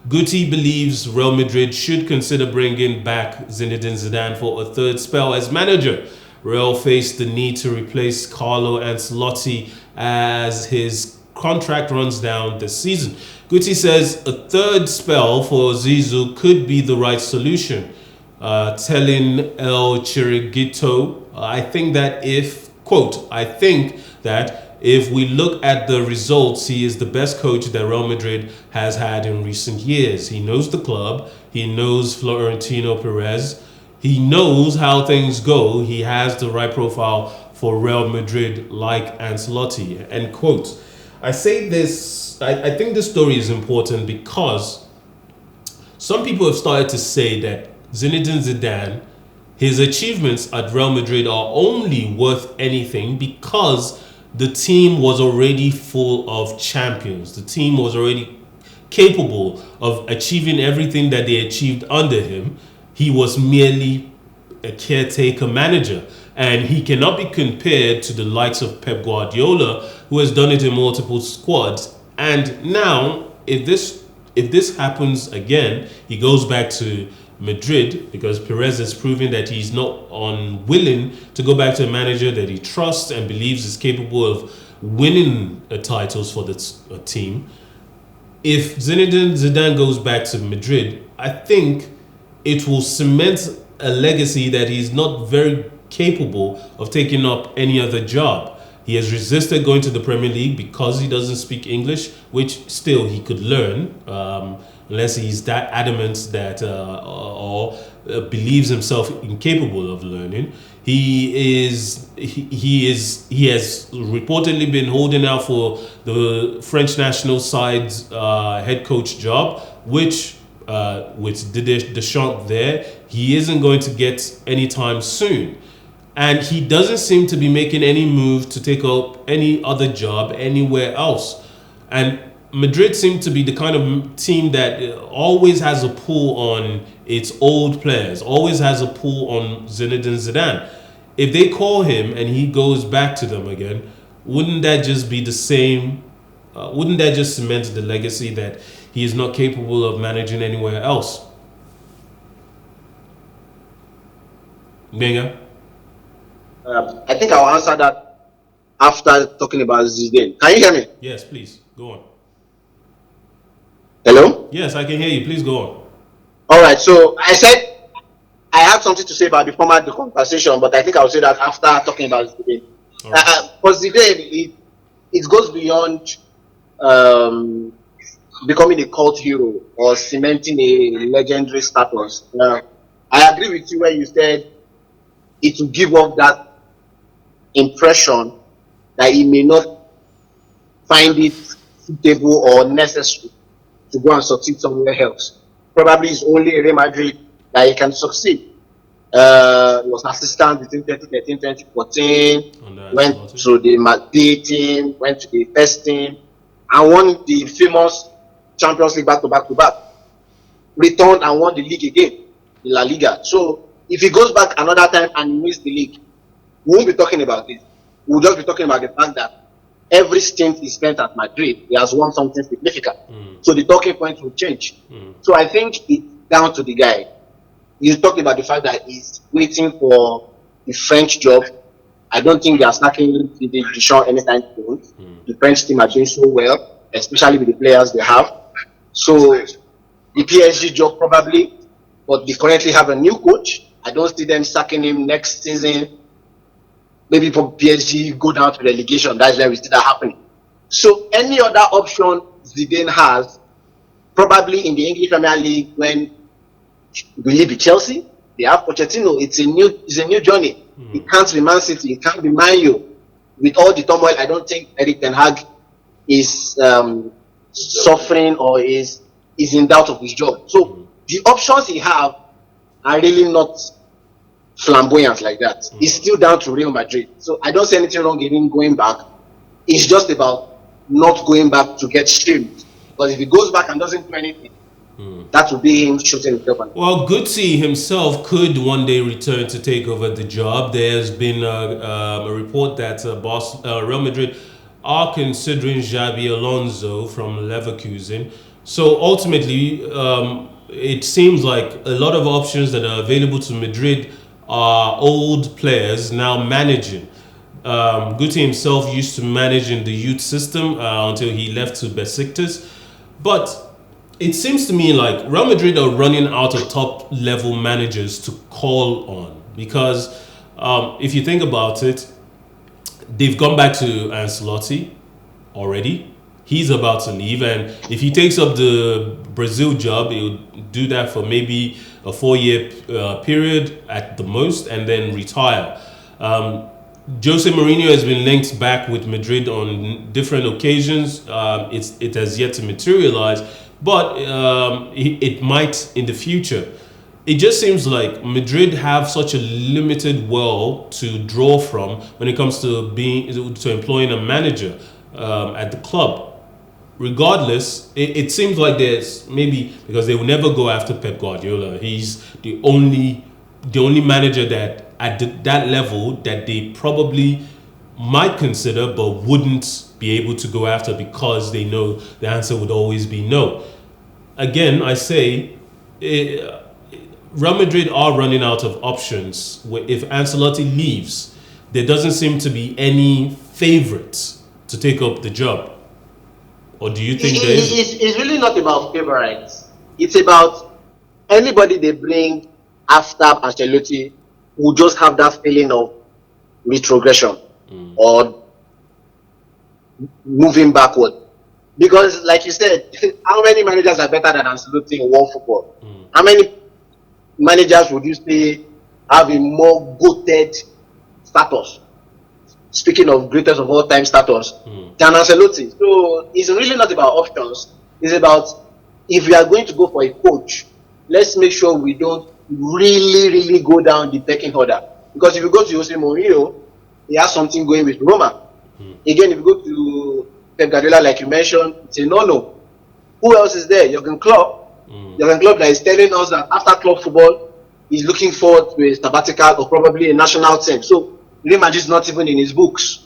Guti believes Real Madrid should consider bringing back Zinedine Zidane for a third spell as manager. Real faced the need to replace Carlo Ancelotti as his contract runs down this season. Guti says a third spell for Zizou could be the right solution. Telling El Chiringuito, I think that if we look at the results, he is the best coach that Real Madrid has had in recent years. He knows the club. He knows Florentino Perez. He knows how things go. He has the right profile for Real Madrid like Ancelotti. End quote. I say this, I think this story is important because some people have started to say that Zinedine Zidane, his achievements at Real Madrid are only worth anything because the team was already full of champions. The team was already capable of achieving everything that they achieved under him. He was merely a caretaker manager. And he cannot be compared to the likes of Pep Guardiola, who has done it in multiple squads. And now, if this happens again, he goes back to Madrid because Perez has proven that he's not unwilling to go back to a manager that he trusts and believes is capable of winning titles for the team. If Zinedine Zidane goes back to Madrid, I think it will cement a legacy that he's not very capable of taking up any other job. He has resisted going to the Premier League because he doesn't speak English, which still he could learn, unless he's that adamant that or believes himself incapable of learning. He has reportedly been holding out for the French national side's head coach job, which with Didier Deschamps there, he isn't going to get anytime soon. And he doesn't seem to be making any move to take up any other job anywhere else. And Madrid seem to be the kind of team that always has a pull on its old players, always has a pull on Zinedine Zidane. If they call him and he goes back to them again, wouldn't that just be the same? Wouldn't that just cement the legacy that he is not capable of managing anywhere else? Gbenga? I think I'll answer that after talking about Zidane. Can you hear me? Yes, please. Go on. Hello? Yes, I can hear you. Please go on. All right. So I said I have something to say about the format of the conversation, but I think I'll say that after talking about Zidane. Right. For Zidane, it goes beyond becoming a cult hero or cementing a legendary status. I agree with you when you said it will give off that impression that he may not find it suitable or necessary to go and succeed somewhere else. Probably it's only in Real Madrid that he can succeed. He was assistant between 2013 2014, went to the Madrid team, went to the first team, and won the famous Champions League back to back. Returned and won the league again, the La Liga. So if he goes back another time and he wins the league, we won't be talking about this. We'll just be talking about the fact that every stint he spent at Madrid, he has won something significant. So the talking point will change. So I think it's down to the guy. He's talking about the fact that he's waiting for the French job. I don't think they are snacking the Deschamps anytime soon. The French team are doing so well, especially with the players they have. So the PSG job probably, but they currently have a new coach. I don't see them sacking him next season. Maybe for PSG go down to relegation. That's where we see that happening. So any other option Zidane has, probably in the English Premier League, when will it be Chelsea? They have Pochettino. It's a new journey. It can't be Man City. It can't be Man U. With all the turmoil, I don't think Erik ten Hag is suffering or is in doubt of his job. So the options he have are really not flamboyant like that. It's still down to Real Madrid. So I don't see anything wrong in him going back. It's just about not going back to get shamed. Because if he goes back and doesn't do anything, that will be him shooting himself. Well, Guti himself could one day return to take over the job. There's been a report that Real Madrid are considering Xabi Alonso from Leverkusen. So ultimately, it seems like a lot of options that are available to Madrid are old players now managing. Guti himself used to manage in the youth system until he left to Besiktas. But it seems to me like Real Madrid are running out of top level managers to call on because if you think about it, they've gone back to Ancelotti already. He's about to leave, and if he takes up the Brazil job, he'll do that for maybe a 4-year period at the most, and then retire. Jose Mourinho has been linked back with Madrid on different occasions. It has yet to materialize, but it might in the future. It just seems like Madrid have such a limited well to draw from when it comes to employing a manager at the club. Regardless, it seems like there's maybe because they will never go after Pep Guardiola. He's the only manager that at that level that they probably might consider but wouldn't be able to go after because they know the answer would always be no. Again, I say Real Madrid are running out of options. If Ancelotti leaves, there doesn't seem to be any favorites to take up the job. Or do you think there is? It's really not about favorites. It's about anybody they bring after Ancelotti will just have that feeling of retrogression or moving backward. Because, like you said, how many managers are better than Ancelotti in world football? How many managers would you say have a more goated status? Speaking of greatest of all time status, than Ancelotti. So it's really not about options. It's about if we are going to go for a coach, let's make sure we don't really go down the pecking order. Because if you go to Jose Mourinho, he has something going with Roma. Again, if you go to Pep Guardiola, like you mentioned, it's a no. Who else is there? Jurgen Klopp. Jurgen Klopp that is telling us that after club football, he's looking forward to a sabbatical or probably a national team. So Real Madrid is not even in his books.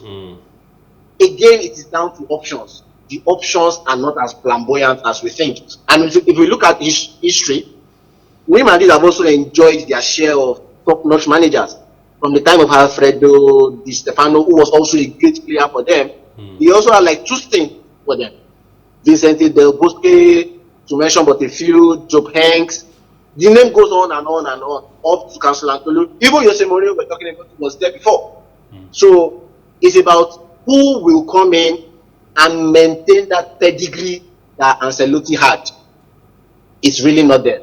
Again, it is down to options. The options are not as flamboyant as we think. And if we look at history, Real Madrid have also enjoyed their share of top-notch managers. From the time of Alfredo Di Stefano, who was also a great player for them, he also had like 2 stints for them. Vicente Del Bosque, to mention but a few, Job Hanks. The name goes on and on and on, up to Council Antolo. Even Jose Mourinho we're talking about was there before. So it's about who will come in and maintain that pedigree that Ancelotti had. It's really not there.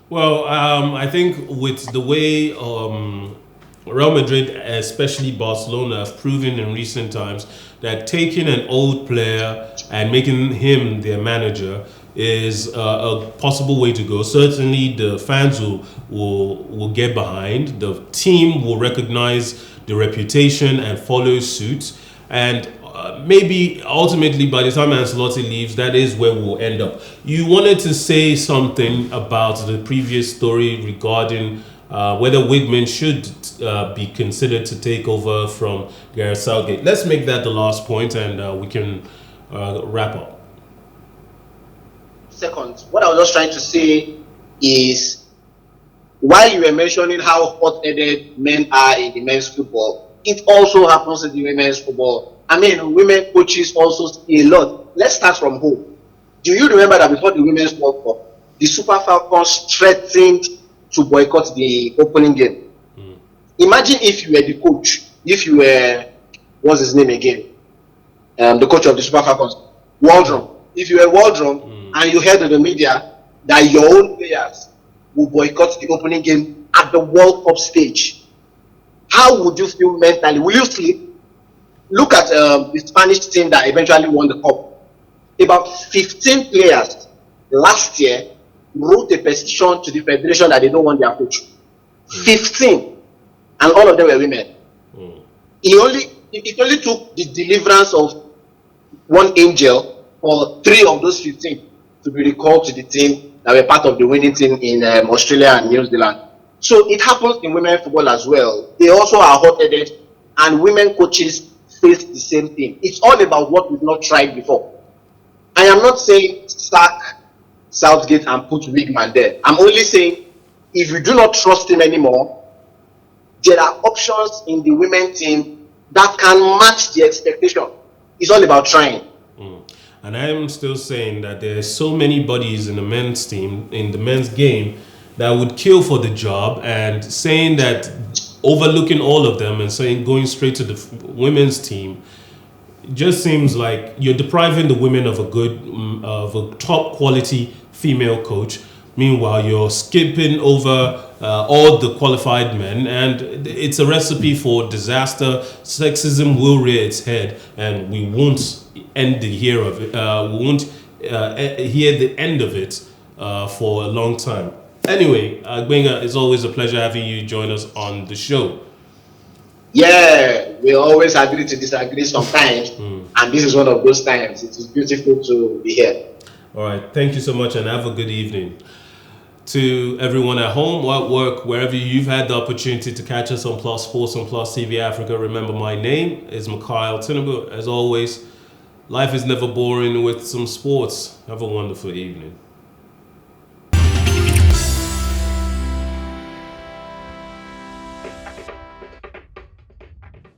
Well, I think with the way Real Madrid, especially Barcelona, have proven in recent times that taking an old player and making him their manager is a possible way to go. Certainly, the fans will get behind. The team will recognize the reputation and follow suit. And maybe ultimately, by the time Ancelotti leaves, that is where we'll end up. You wanted to say something about the previous story regarding whether Wigman should be considered to take over from Gareth Southgate. Let's make that the last point, and we can wrap up. Second, what I was just trying to say is, while you were mentioning how hot-headed men are in the men's football, it also happens in the women's football. I mean, women coaches also see a lot. Let's start from home. Do you remember that before the Women's World Cup, the Super Falcons threatened to boycott the opening game? Imagine if you were the coach, if you were, what's his name again? The coach of the Super Falcons, Waldron. If you were Waldron, and you heard in the media that your own players will boycott the opening game at the World Cup stage, how would you feel mentally? Will you sleep? Look at the Spanish team that eventually won the cup. About 15 players last year wrote a petition to the federation that they don't want their coach. 15, and all of them were women. It only took the deliverance of one angel for 3 of those 15 to be recalled to the team that were part of the winning team in Australia and New Zealand. So it happens in women football as well. They also are hot-headed, and women coaches face the same thing. It's all about what we've not tried before. I am not saying sack Southgate and put Wigman there. I'm only saying if you do not trust him anymore, there are options in the women team that can match the expectation. It's all about trying. And I'm still saying that there's so many bodies in the men's team, in the men's game, that would kill for the job, and saying that overlooking all of them and saying going straight to the women's team just seems like you're depriving the women of of a top quality female coach. Meanwhile, you're skipping over all the qualified men, and it's a recipe for disaster. Sexism will rear its head, and we won't end the year of it. We won't hear the end of it for a long time. Anyway, Gbenga, it's always a pleasure having you join us on the show. Yeah, we always agree to disagree sometimes, and this is one of those times. It is beautiful to be here. All right, thank you so much, and have a good evening. To everyone at home or at work, wherever you've had the opportunity to catch us on Plus Sports and Plus TV Africa, remember my name is Mikhail Tinubu. As always, life is never boring with some sports. Have a wonderful evening.